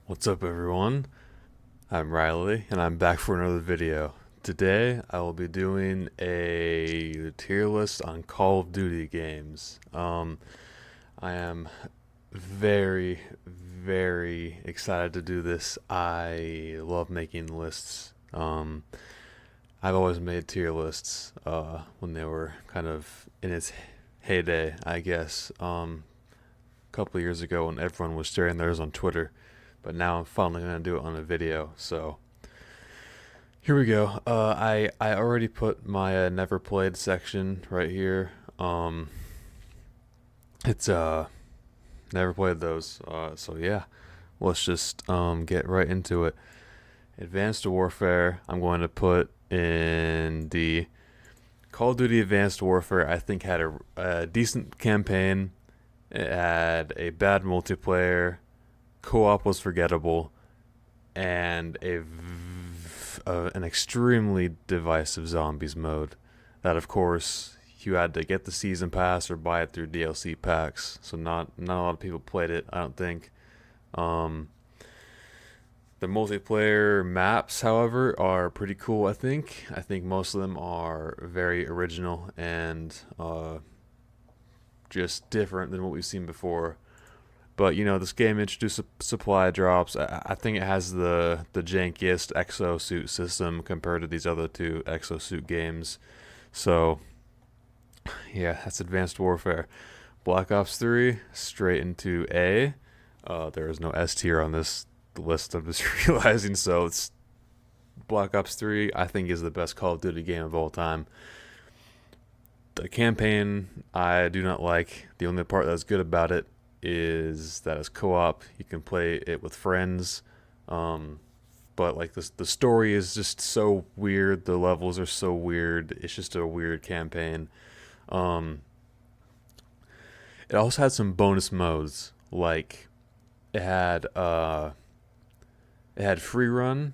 What's up, everyone? I'm Riley, and I'm back for another video. Today, I will be doing a tier list on Call of Duty games. I am very, very excited to do this. I love making lists. I've always made tier lists when they were kind of in its heyday, I guess. A couple of years ago when everyone was sharing theirs on Twitter, but now I'm finally gonna do it on a video. So here we go. I already put my never played section right here. It's never played those. So yeah, let's just get right into it. Advanced Warfare. I'm going to put in the Call of Duty Advanced Warfare. I think had a decent campaign. It had a bad multiplayer. Co-op was forgettable, and an extremely divisive zombies mode. That, of course, you had to get the season pass or buy it through DLC packs. So not a lot of people played it, I don't think. Um, the multiplayer maps, however, are pretty cool. I think most of them are very original and just different than what we've seen before. But this game introduced supply drops. I think it has the jankiest exosuit system compared to these other two exosuit games. So yeah, that's Advanced Warfare. Black Ops 3 straight into A. There is no S tier on this list. I'm just realizing. So it's Black Ops 3. I think is the best Call of Duty game of all time. The campaign I do not like. The only part that's good about it is that it's co-op. You can play it with friends, but like the story is just so weird. The levels are so weird. It's just a weird campaign. Um, it also had some bonus modes, like it had uh, it had free run,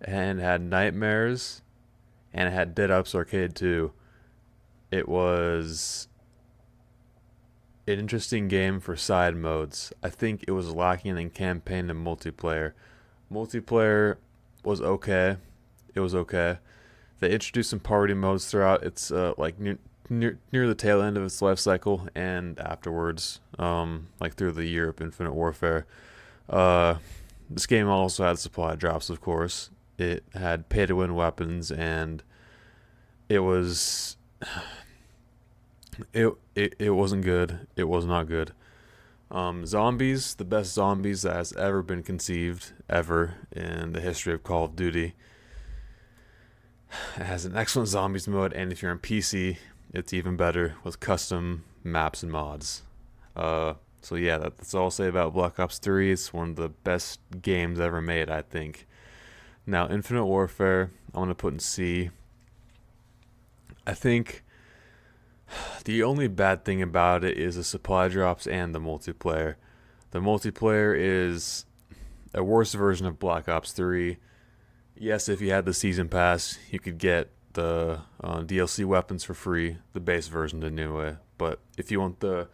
and it had nightmares, and it had Dead Ups Arcade too. It was an interesting game for side modes. I think it was lacking in campaign and multiplayer. Multiplayer was okay. It was okay. They introduced some party modes throughout. It's like near the tail end of its life cycle and afterwards, like through the year of Infinite Warfare. Uh, this game also had supply drops, of course. It had pay to win weapons, and it was it wasn't good. It was not good. Zombies, the best zombies that has ever been conceived ever in the history of Call of Duty. It has an excellent zombies mode, and if you're on PC, it's even better with custom maps and mods. So yeah, that's all I'll say about Black Ops 3. It's one of the best games ever made, I think. Now, Infinite Warfare, I'm gonna put in C. I think the only bad thing about it is the supply drops and the multiplayer. The multiplayer is a worse version of Black Ops 3. Yes, if you had the season pass, you could get the DLC weapons for free, the base version anyway. But if you want the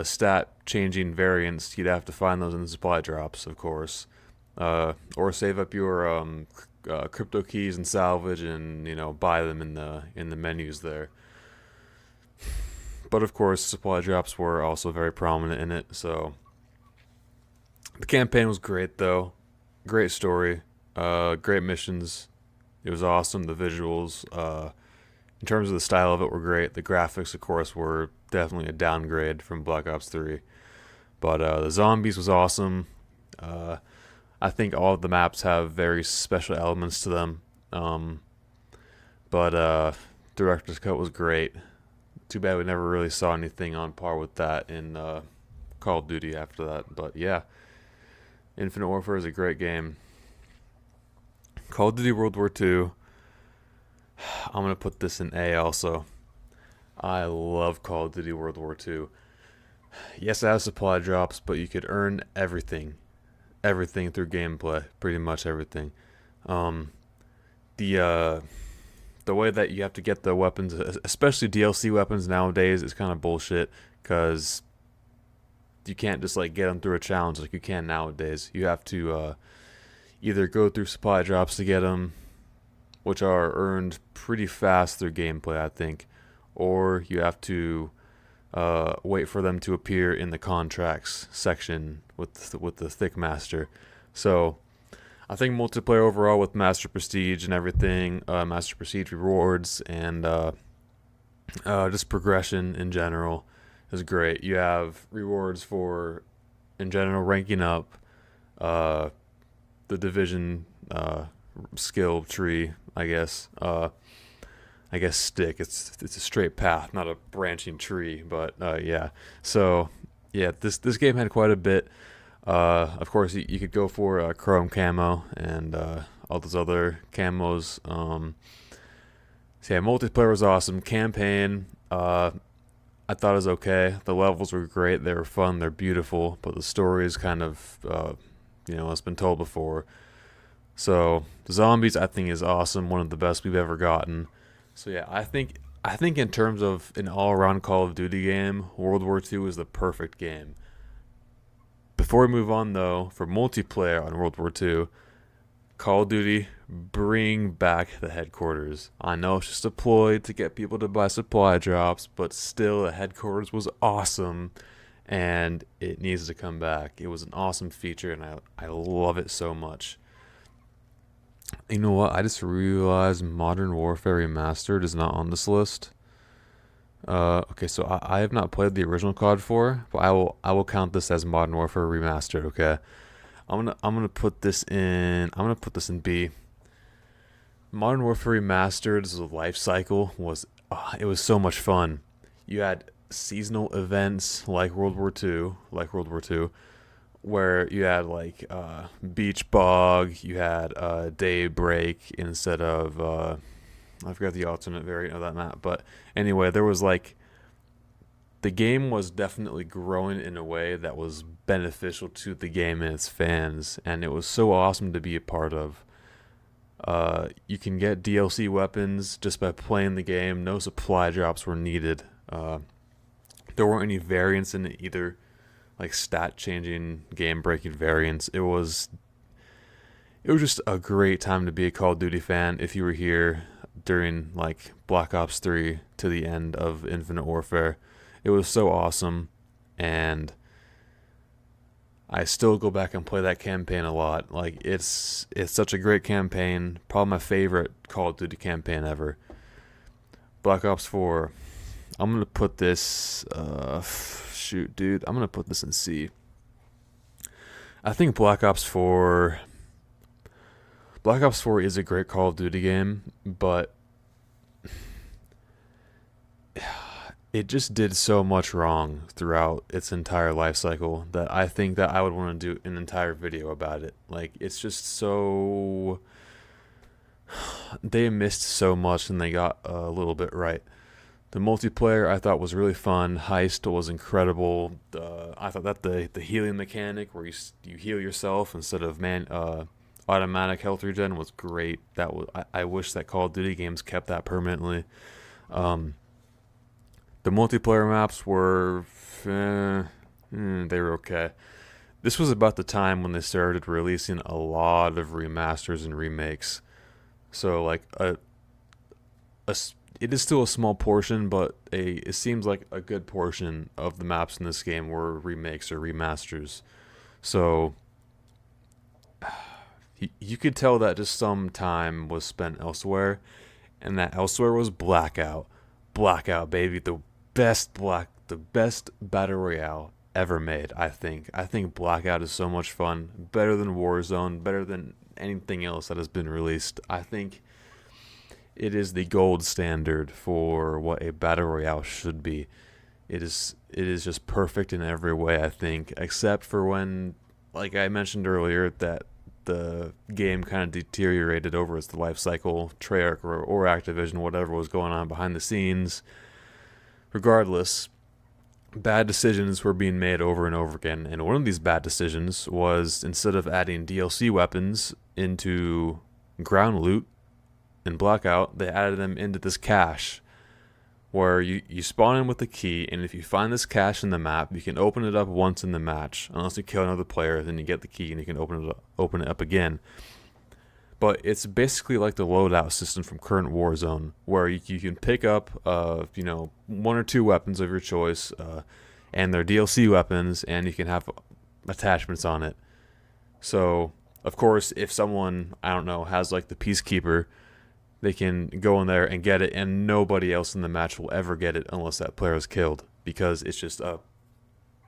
stat changing variants, you'd have to find those in the supply drops, of course, or save up your crypto keys and salvage, and buy them in the menus there. But of course, supply drops were also very prominent in it. So the campaign was great, though. Great story, great missions. It was awesome. The visuals, in terms of the style of it, were great. The graphics, of course, were definitely a downgrade from Black Ops 3. But the zombies was awesome. Uh, I think all of the maps have very special elements to them. Um, but director's cut was great. Too bad we never really saw anything on par with that in Call of Duty after that. But yeah, Infinite Warfare is a great game. Call of Duty World War II. I'm gonna put this in A also. I love Call of Duty World War II. Yes, it has supply drops, but you could earn everything through gameplay, pretty much everything. Um, the the way that you have to get the weapons, especially DLC weapons nowadays, is kind of bullshit because you can't just like get them through a challenge like you can nowadays. You have to either go through supply drops to get them, which are earned pretty fast through gameplay, I think, or you have to wait for them to appear in the contracts section with the thick master. So I think multiplayer overall with master prestige and everything, master prestige rewards and just progression in general is great. You have rewards for in general ranking up, uh, the division skill tree, I guess. I guess stick. It's a straight path, not a branching tree. But yeah. So yeah, this game had quite a bit. Of course, you could go for chrome camo and all those other camos. So yeah, multiplayer was awesome. Campaign, I thought it was okay. The levels were great. They were fun. They're beautiful. But the story is kind of, it's been told before. So the zombies, I think, is awesome. One of the best we've ever gotten. So yeah, I think in terms of an all-around Call of Duty game, World War II is the perfect game. Before we move on though, for multiplayer on World War II, Call of Duty, bring back the headquarters. I know it's just a ploy to get people to buy supply drops, but still, the headquarters was awesome, and it needs to come back. It was an awesome feature, and I love it so much. You know what? I just realized Modern Warfare Remastered is not on this list. Okay, so I have not played the original COD 4, but I will count this as Modern Warfare Remastered. Okay, I'm gonna put this in. I'm gonna put this in B. Modern Warfare Remastered's life cycle was it was so much fun. You had seasonal events like World War Two, where you had like beach bog, you had daybreak instead of I forgot the alternate variant of that map, but anyway, there was like the game was definitely growing in a way that was beneficial to the game and its fans, and it was so awesome to be a part of. You can get DLC weapons just by playing the game. No supply drops were needed. There weren't any variants in it either, like stat changing, game breaking variants. It was just a great time to be a Call of Duty fan if you were here during like Black Ops 3 to the end of Infinite Warfare. It was so awesome, and I still go back and play that campaign a lot. Like it's such a great campaign, probably my favorite Call of Duty campaign ever. Black Ops 4. I'm gonna put this. Shoot, dude, I'm gonna put this in C. I think Black Ops 4. Black Ops 4 is a great Call of Duty game, but it just did so much wrong throughout its entire life cycle that I think that I would want to do an entire video about it. Like it's just so they missed so much and they got a little bit right. The multiplayer I thought was really fun. Heist was incredible. I thought that the healing mechanic where you heal yourself instead of automatic health regen was great. I wish that Call of Duty games kept that permanently. The multiplayer maps were they were okay. This was about the time when they started releasing a lot of remasters and remakes. So like it is still a small portion, but it seems like a good portion of the maps in this game were remakes or remasters. So you could tell that just some time was spent elsewhere, and that elsewhere was Blackout. Blackout, baby, the best battle royale ever made. I think Blackout is so much fun, better than Warzone, better than anything else that has been released. I think it is the gold standard for what a battle royale should be. It is just perfect in every way, I think, except for when, like I mentioned earlier, that the game kind of deteriorated over its life cycle. Treyarch or Activision, whatever was going on behind the scenes. Regardless, bad decisions were being made over and over again, and one of these bad decisions was instead of adding DLC weapons into ground loot in Blackout, they added them into this cache, where you spawn in with the key, and if you find this cache in the map, you can open it up once in the match. Unless you kill another player, then you get the key and you can open it up again. But it's basically like the loadout system from current Warzone, where you can pick up, one or two weapons of your choice, and they're DLC weapons, and you can have attachments on it. So, of course, if someone, I don't know, has like the Peacekeeper, they can go in there and get it, and nobody else in the match will ever get it unless that player is killed, because it's just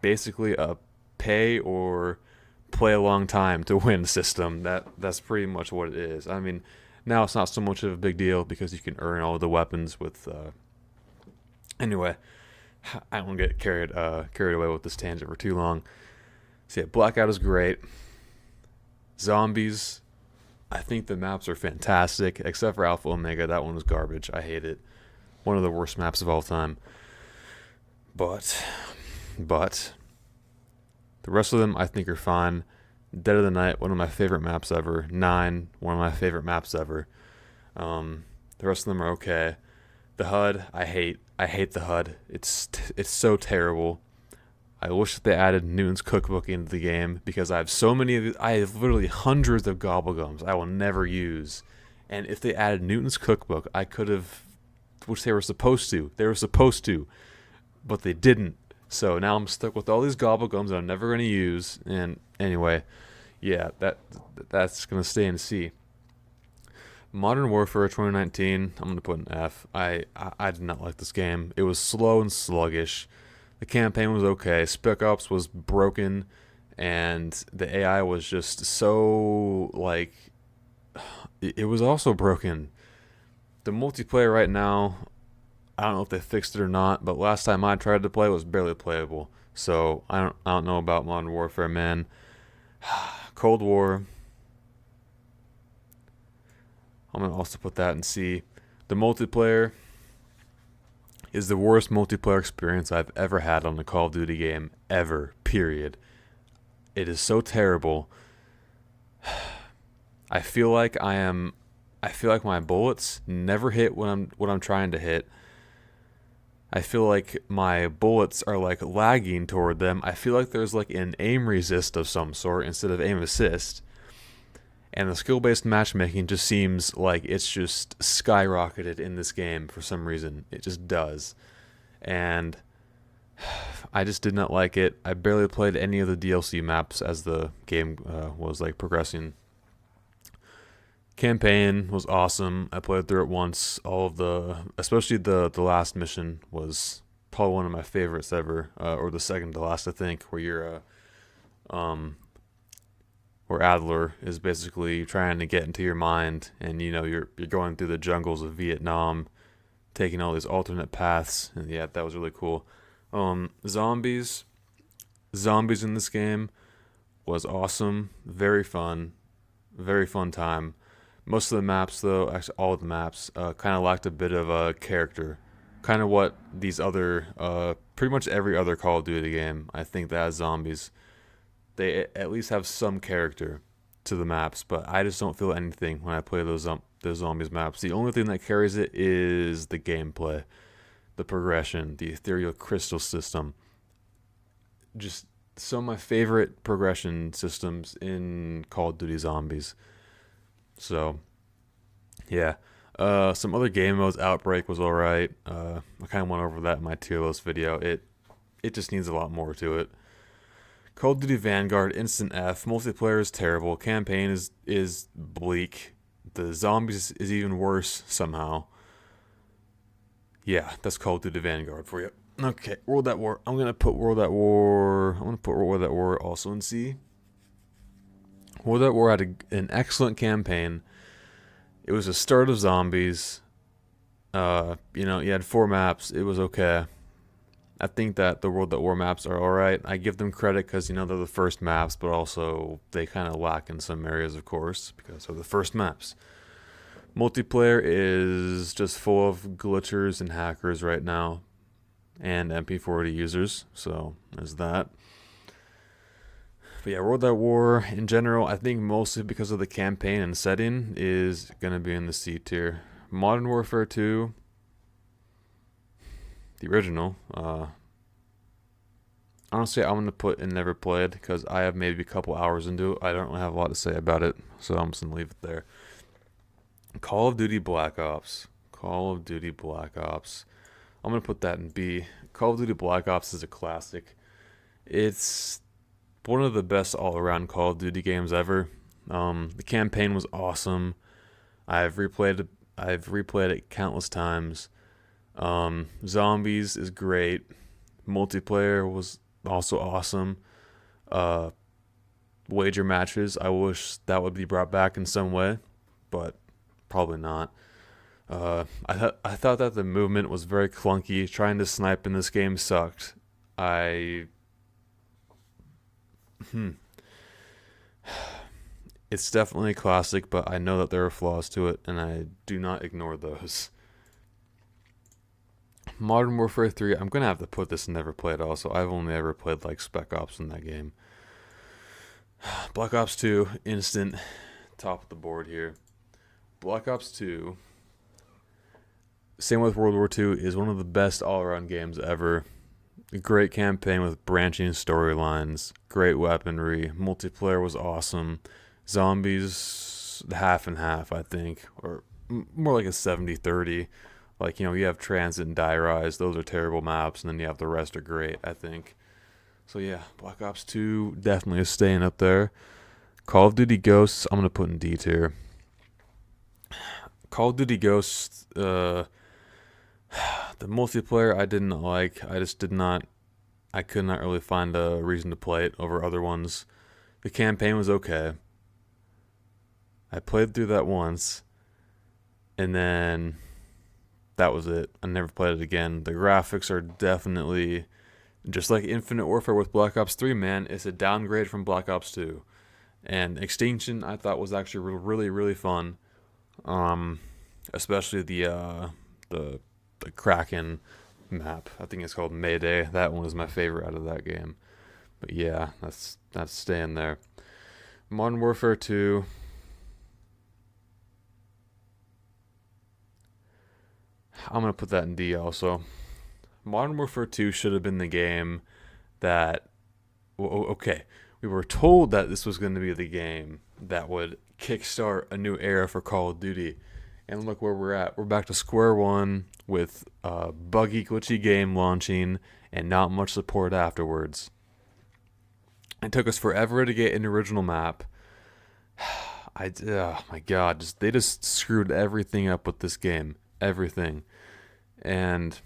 basically a pay or play a long time to win system. That's pretty much what it is. I mean, now it's not so much of a big deal because you can earn all the weapons with. Anyway, I don't get carried away with this tangent for too long. So yeah, Blackout is great. Zombies, I think the maps are fantastic, except for Alpha Omega. That one was garbage. I hate it. One of the worst maps of all time. But the rest of them I think are fine. Dead of the Night, one of my favorite maps ever. 9, one of my favorite maps ever. The rest of them are okay. The HUD, I hate the HUD. It's so terrible. I wish that they added Newton's Cookbook into the game, because I have so many of these. I have literally hundreds of Gobblegums I will never use. And if they added Newton's Cookbook, I could have, which they were supposed to. But they didn't. So now I'm stuck with all these Gobblegums that I'm never going to use. And anyway, yeah, that's going to stay in C. Modern Warfare 2019, I'm going to put an F. I did not like this game. It was slow and sluggish. The campaign was okay. Spec Ops was broken, and the AI was just so, like, it was also broken. The multiplayer right now, I don't know if they fixed it or not, but last time I tried to play it was barely playable. So I don't know about Modern Warfare, man. Cold War, I'm going to also put that in C. The multiplayer is the worst multiplayer experience I've ever had on a Call of Duty game, ever, period. It is so terrible. I feel like my bullets never hit what I'm trying to hit. I feel like my bullets are like lagging toward them. I feel like there's like an aim resist of some sort instead of aim assist. And the skill-based matchmaking just seems like it's just skyrocketed in this game for some reason. It just does. And I just did not like it. I barely played any of the DLC maps as the game was like progressing. Campaign was awesome. I played through it once. Especially the last mission was probably one of my favorites ever, or the second to last, I think, where you're where Adler is basically trying to get into your mind, and you're going through the jungles of Vietnam, taking all these alternate paths, and yeah, that was really cool. Zombies in this game was awesome, very fun time. Most of the maps, though, actually all of the maps, kind of lacked a bit of a character, kind of what these other, pretty much every other Call of Duty game, I think, that has zombies. They at least have some character to the maps, but I just don't feel anything when I play those zombies maps. The only thing that carries it is the gameplay, the progression, the ethereal crystal system. Just some of my favorite progression systems in Call of Duty Zombies. So, yeah. Some other game modes. Outbreak was alright. I kind of went over that in my tier list video. It just needs a lot more to it. Call of Duty Vanguard, instant F. Multiplayer is terrible. Campaign is bleak. The zombies is even worse somehow. Yeah, that's Call of Duty Vanguard for you. Okay, World at War. I'm gonna put World at War also in C. World at War had an excellent campaign. It was the start of zombies. You had 4 maps. It was okay. I think that the World at War maps are alright. I give them credit because, they're the first maps, but also they kind of lack in some areas, of course, because they're the first maps. Multiplayer is just full of glitchers and hackers right now, and MP40 users, so there's that. But yeah, World at War in general, I think mostly because of the campaign and setting, is going to be in the C tier. Modern Warfare 2, the original. Honestly, I'm gonna put in never played because I have maybe a couple hours into it. I don't really have a lot to say about it, so I'm just gonna leave it there. Call of Duty Black Ops. Call of Duty Black Ops. I'm gonna put that in B. Call of Duty Black Ops is a classic. It's one of the best all-around Call of Duty games ever. The campaign was awesome. I've replayed it. I've replayed it countless times. Zombies is great. Multiplayer was also awesome. Uh, Wager matches. I wish that would be brought back in some way, but probably not. I thought that the movement was very clunky. Trying to snipe in this game sucked. I It's definitely a classic, but I know that there are flaws to it, and I do not ignore those. Modern Warfare 3, I'm gonna have to put this in never played also. I've only ever played like Spec Ops in that game. Black Ops 2, instant top of the board here. Black Ops 2, same with World War 2, is one of the best all-around games ever. A great campaign with branching storylines, great weaponry, multiplayer was awesome. Zombies, half and half, I think, or more like a 70-30. Like, you have Transit and Die Rise, those are terrible maps, and then you have the rest are great, I think. So yeah, Black Ops 2 definitely is staying up there. Call of Duty Ghosts, I'm going to put in D tier. Call of Duty Ghosts, the multiplayer I didn't like. I could not really find a reason to play it over other ones. The campaign was okay. I played through that once, and then that was it. I never played it again. The graphics are definitely just like Infinite Warfare with Black Ops 3, man. It's a downgrade from Black Ops 2. And Extinction I thought was actually really, really fun. Especially the Kraken map. I think it's called Mayday. That one was my favorite out of that game. But yeah, that's staying there. Modern Warfare 2. I'm gonna put that in D also. Modern Warfare 2 should have been the game that. Okay, we were told that this was going to be the game that would kickstart a new era for Call of Duty. And look where we're at. We're back to square one with a buggy, glitchy game launching and not much support afterwards. It took us forever to get an original map. Oh my god, they just screwed everything up with this game. Everything. And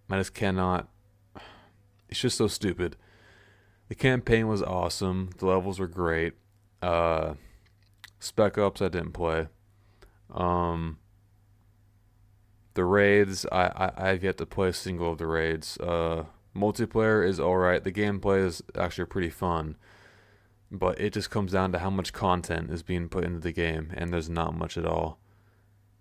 I just cannot. It's just so stupid. The campaign was awesome. The levels were great. Spec Ops I didn't play. The raids I've yet to play a single of the raids. Multiplayer is alright. The gameplay is actually pretty fun, but it just comes down to how much content is being put into the game, and there's not much at all.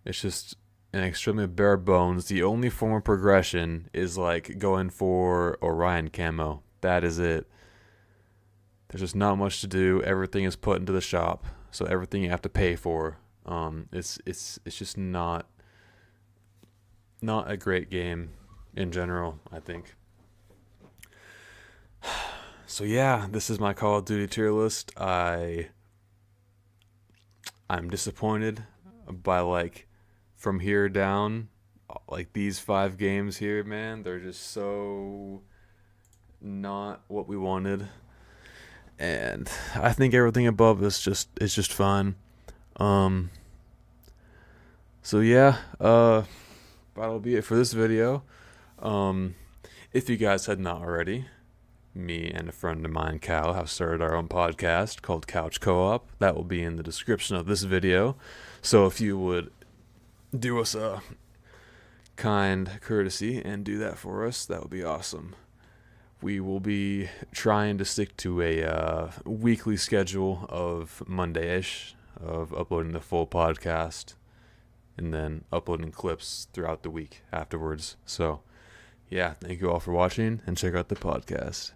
It's just an extremely bare bones. The only form of progression is like going for Orion camo. That is it. There's just not much to do. Everything is put into the shop, so everything you have to pay for. It's just not a great game in general, I think. So yeah, this is my Call of Duty tier list. I'm disappointed by from here down, like these 5 games here, man. They're just so not what we wanted, and I think everything above is just fine. So yeah, that'll be it for this video. If you guys had not already, me and a friend of mine, Cal, have started our own podcast called Couch Co-op. That will be in the description of this video. So if you would do us a kind courtesy and do that for us, that would be awesome. We will be trying to stick to a weekly schedule of Monday-ish of uploading the full podcast and then uploading clips throughout the week afterwards. So yeah, thank you all for watching, and check out the podcast.